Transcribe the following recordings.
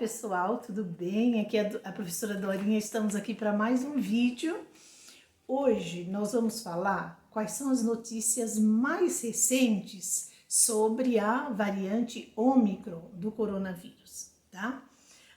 pessoal, tudo bem? Aqui é a professora Dorinha, estamos aqui para mais um vídeo. Hoje nós vamos falar quais são as notícias mais recentes sobre a variante Ômicron do coronavírus, tá?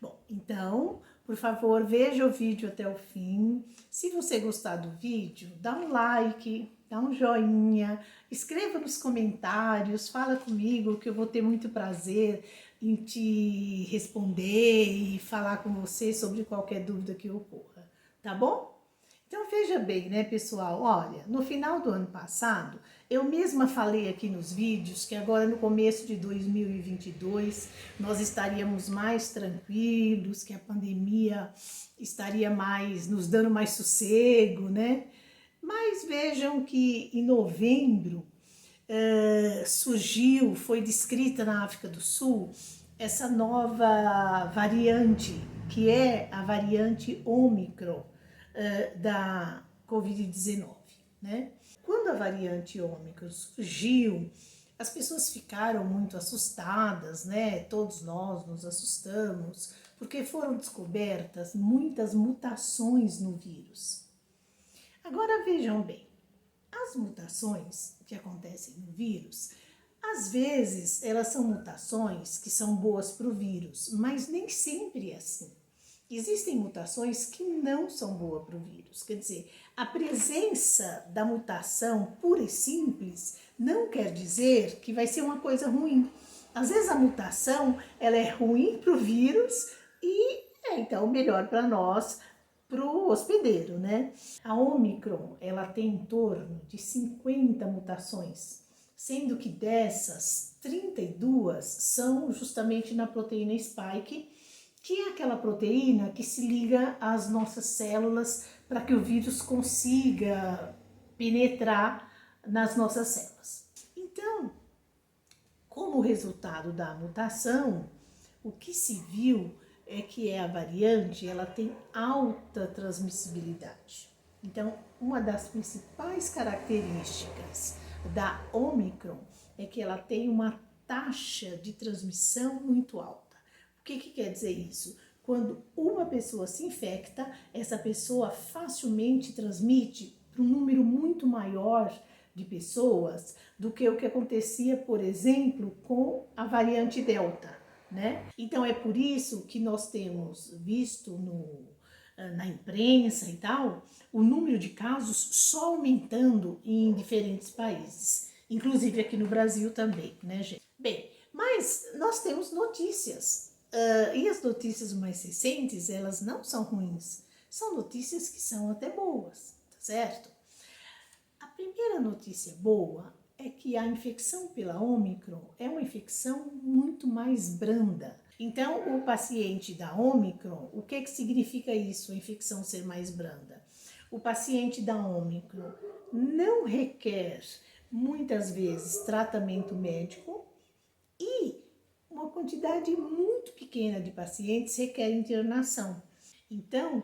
Bom, então, por favor, veja o vídeo até o fim. Se você gostar do vídeo, dá um like, dá um joinha, escreva nos comentários, fala comigo que eu vou ter muito prazer em te responder e falar com você sobre qualquer dúvida que ocorra, tá bom? Então veja bem, né, pessoal, olha, no final do ano passado, eu mesma falei aqui nos vídeos que agora no começo de 2022 nós estaríamos mais tranquilos, que a pandemia estaria mais nos dando mais sossego, né? Mas vejam que em novembro surgiu, foi descrita na África do Sul, essa nova variante, que é a variante Ômicron da Covid-19, né? Quando a variante Ômicron surgiu, as pessoas ficaram muito assustadas, né? Todos nós nos assustamos, porque foram descobertas muitas mutações no vírus. Agora vejam bem, as mutações que acontecem no vírus, às vezes elas são mutações que são boas para o vírus, mas nem sempre é assim. Existem mutações que não são boas para o vírus, quer dizer, a presença da mutação pura e simples não quer dizer que vai ser uma coisa ruim. Às vezes a mutação ela é ruim para o vírus e é então melhor para nós, para o hospedeiro, né? A Ômicron, ela tem em torno de 50 mutações, sendo que dessas, 32 são justamente na proteína spike, que é aquela proteína que se liga às nossas células para que o vírus consiga penetrar nas nossas células. Então, como resultado da mutação, o que se viu é que a variante ela tem alta transmissibilidade. Então, uma das principais características da Ômicron é que ela tem uma taxa de transmissão muito alta. O que quer dizer isso? Quando uma pessoa se infecta, essa pessoa facilmente transmite para um número muito maior de pessoas do que o que acontecia, por exemplo, com a variante Delta, né? Então é por isso que nós temos visto na imprensa e tal, o número de casos só aumentando em diferentes países, inclusive aqui no Brasil também, né, gente? Bem, mas nós temos notícias. E as notícias mais recentes, elas não são ruins, são notícias que são até boas, tá certo? A primeira notícia boa é que a infecção pela Ômicron é uma infecção muito mais branda. Então, o paciente da Ômicron, o que significa isso, a infecção ser mais branda? O paciente da Ômicron não requer, muitas vezes, tratamento médico e uma quantidade muito pequena de pacientes requer internação. Então,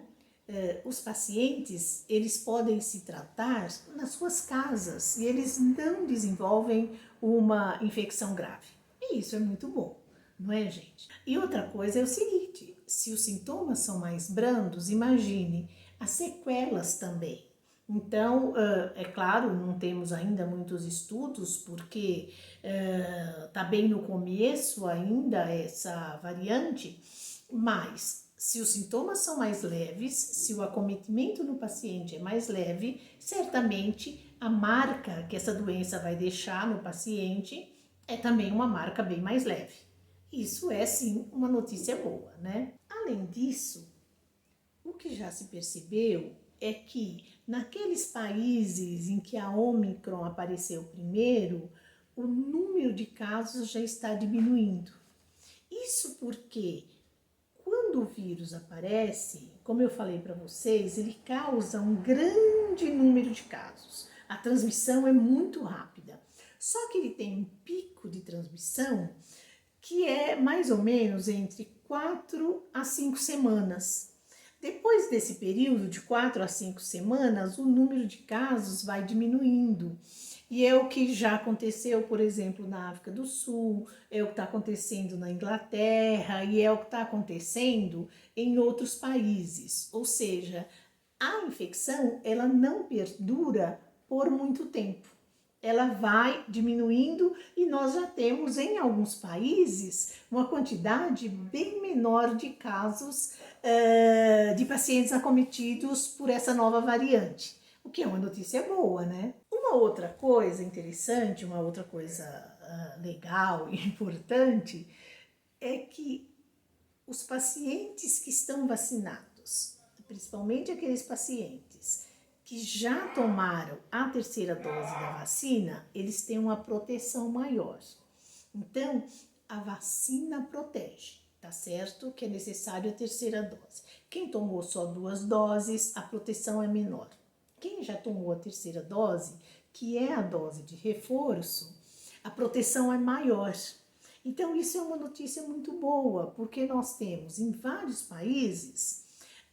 os pacientes, eles podem se tratar nas suas casas e eles não desenvolvem uma infecção grave. E isso é muito bom, não é, gente? E outra coisa é o seguinte, se os sintomas são mais brandos, imagine as sequelas também. Então, é claro, não temos ainda muitos estudos, porque está bem no começo ainda essa variante, mas se os sintomas são mais leves, se o acometimento no paciente é mais leve, certamente a marca que essa doença vai deixar no paciente é também uma marca bem mais leve. Isso é, sim, uma notícia boa, né? Além disso, o que já se percebeu é que naqueles países em que a Ômicron apareceu primeiro, o número de casos já está diminuindo. Isso porque quando o vírus aparece, como eu falei para vocês, ele causa um grande número de casos. A transmissão é muito rápida. Só que ele tem um pico de transmissão que é mais ou menos entre 4 a 5 semanas. Depois desse período de 4 a 5 semanas, o número de casos vai diminuindo. E é o que já aconteceu, por exemplo, na África do Sul, é o que está acontecendo na Inglaterra e é o que está acontecendo em outros países. Ou seja, a infecção ela não perdura por muito tempo. Ela vai diminuindo e nós já temos em alguns países uma quantidade bem menor de casos de pacientes acometidos por essa nova variante, o que é uma notícia boa, né? Uma outra coisa interessante, uma outra coisa legal e importante é que os pacientes que estão vacinados, principalmente aqueles pacientes que já tomaram a terceira dose da vacina, eles têm uma proteção maior. Então, a vacina protege, tá certo? Que é necessário a terceira dose. Quem tomou só 2 doses, a proteção é menor. Quem já tomou a terceira dose, que é a dose de reforço, a proteção é maior. Então, isso é uma notícia muito boa, porque nós temos em vários países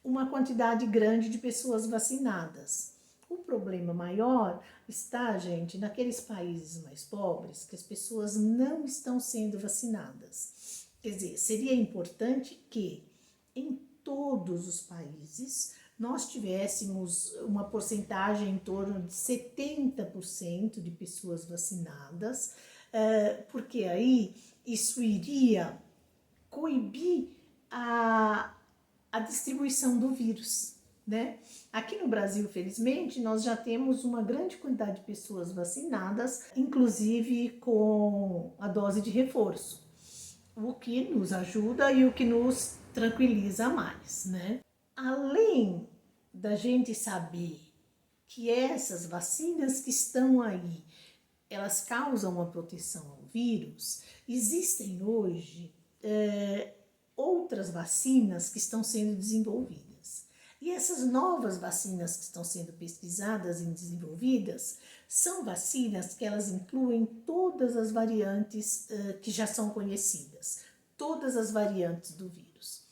uma quantidade grande de pessoas vacinadas. O problema maior está, gente, naqueles países mais pobres que as pessoas não estão sendo vacinadas. Quer dizer, seria importante que em todos os países nós tivéssemos uma porcentagem em torno de 70% de pessoas vacinadas, porque aí isso iria coibir a distribuição do vírus, né? Aqui no Brasil, felizmente, nós já temos uma grande quantidade de pessoas vacinadas, inclusive com a dose de reforço, o que nos ajuda e o que nos tranquiliza mais, né? Além da gente saber que essas vacinas que estão aí, elas causam uma proteção ao vírus, existem hoje outras vacinas que estão sendo desenvolvidas. E essas novas vacinas que estão sendo pesquisadas e desenvolvidas são vacinas que elas incluem todas as variantes que já são conhecidas, todas as variantes do vírus.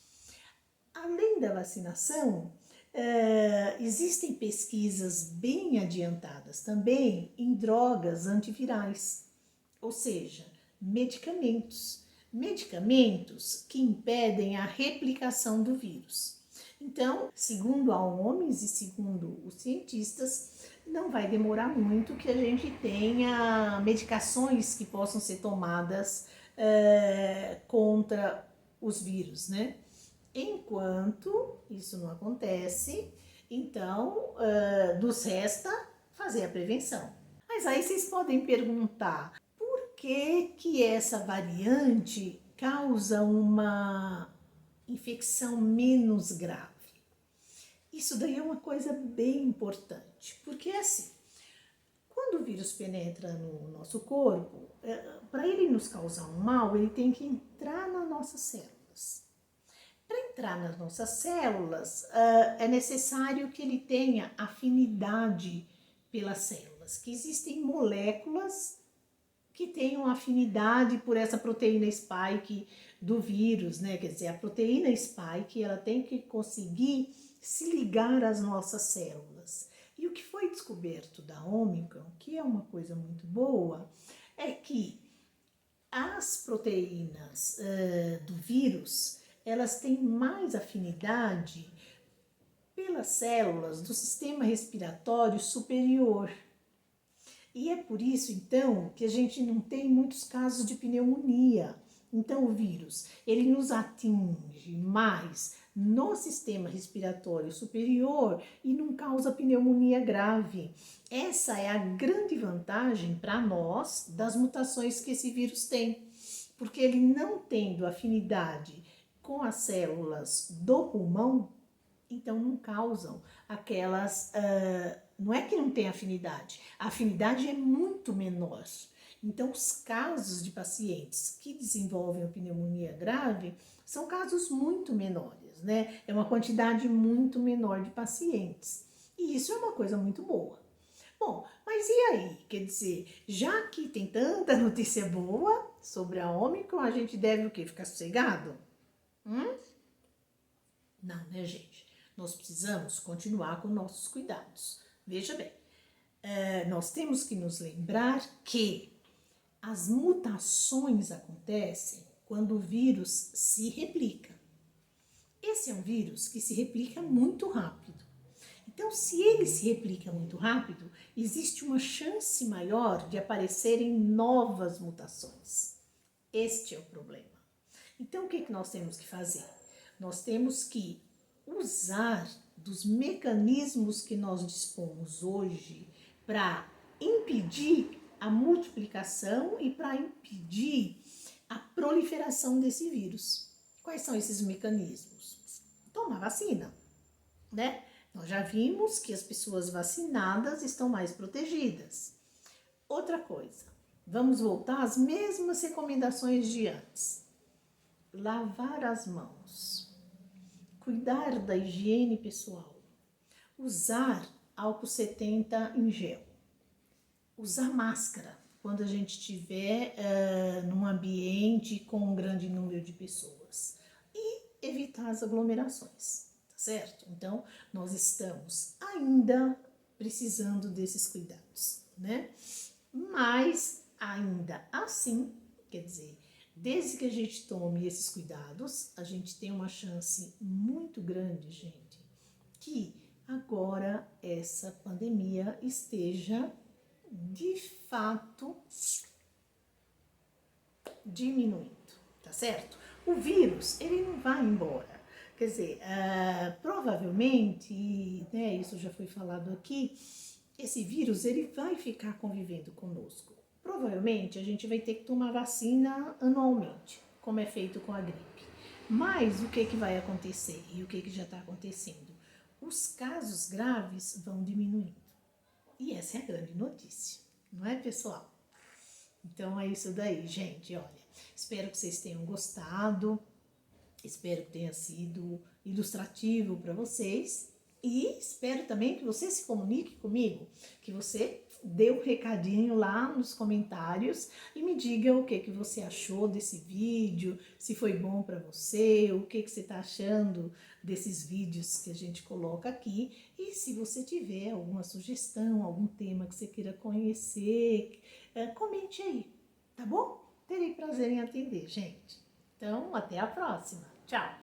Além da vacinação, existem pesquisas bem adiantadas também em drogas antivirais, ou seja, medicamentos que impedem a replicação do vírus. Então, segundo a OMS e segundo os cientistas, não vai demorar muito que a gente tenha medicações que possam ser tomadas contra os vírus, né? Enquanto isso não acontece, então nos resta fazer a prevenção. Mas aí vocês podem perguntar, por que essa variante causa uma infecção menos grave? Isso daí é uma coisa bem importante, porque é assim, quando o vírus penetra no nosso corpo, para ele nos causar um mal, ele tem que entrar nas nossas células. Para entrar nas nossas células, é necessário que ele tenha afinidade pelas células, que existem moléculas que tenham afinidade por essa proteína spike do vírus, né? Quer dizer, a proteína spike, ela tem que conseguir se ligar às nossas células. E o que foi descoberto da Omicron, que é uma coisa muito boa, é que as proteínas do vírus, elas têm mais afinidade pelas células do sistema respiratório superior. E é por isso, então, que a gente não tem muitos casos de pneumonia. Então, o vírus, ele nos atinge mais no sistema respiratório superior e não causa pneumonia grave. Essa é a grande vantagem para nós das mutações que esse vírus tem, porque ele não tendo afinidade com as células do pulmão, então não causam aquelas... não é que não tem afinidade, a afinidade é muito menor. Então, os casos de pacientes que desenvolvem a pneumonia grave são casos muito menores, né? É uma quantidade muito menor de pacientes. E isso é uma coisa muito boa. Bom, mas e aí? Quer dizer, já que tem tanta notícia boa sobre a Omicron, a gente deve o quê? Ficar sossegado? Não, né, gente? Nós precisamos continuar com nossos cuidados. Veja bem, nós temos que nos lembrar que as mutações acontecem quando o vírus se replica. Esse é um vírus que se replica muito rápido. Então, se ele se replica muito rápido, existe uma chance maior de aparecerem novas mutações. Este é o problema. Então, o que nós temos que fazer? Nós temos que usar dos mecanismos que nós dispomos hoje para impedir a multiplicação e para impedir a proliferação desse vírus. Quais são esses mecanismos? Tomar vacina, né? Nós já vimos que as pessoas vacinadas estão mais protegidas. Outra coisa, vamos voltar às mesmas recomendações de antes. Lavar as mãos, cuidar da higiene pessoal, usar álcool 70 em gel, usar máscara quando a gente estiver num ambiente com um grande número de pessoas e evitar as aglomerações, tá certo? Então, nós estamos ainda precisando desses cuidados, né? Mas, ainda assim, quer dizer, desde que a gente tome esses cuidados, a gente tem uma chance muito grande, gente, que agora essa pandemia esteja de fato diminuindo, tá certo? O vírus, ele não vai embora. Quer dizer, provavelmente, né, isso já foi falado aqui, esse vírus ele vai ficar convivendo conosco. Provavelmente a gente vai ter que tomar vacina anualmente, como é feito com a gripe. Mas o que vai acontecer e o que já está acontecendo? Os casos graves vão diminuindo. E essa é a grande notícia, não é, pessoal? Então é isso daí, gente. Olha, espero que vocês tenham gostado, espero que tenha sido ilustrativo para vocês e espero também que você se comunique comigo, que você dê um recadinho lá nos comentários e me diga o que você achou desse vídeo, se foi bom para você, o que você está achando desses vídeos que a gente coloca aqui e se você tiver alguma sugestão, algum tema que você queira conhecer, comente aí, tá bom? Terei prazer em atender, gente. Então, até a próxima. Tchau!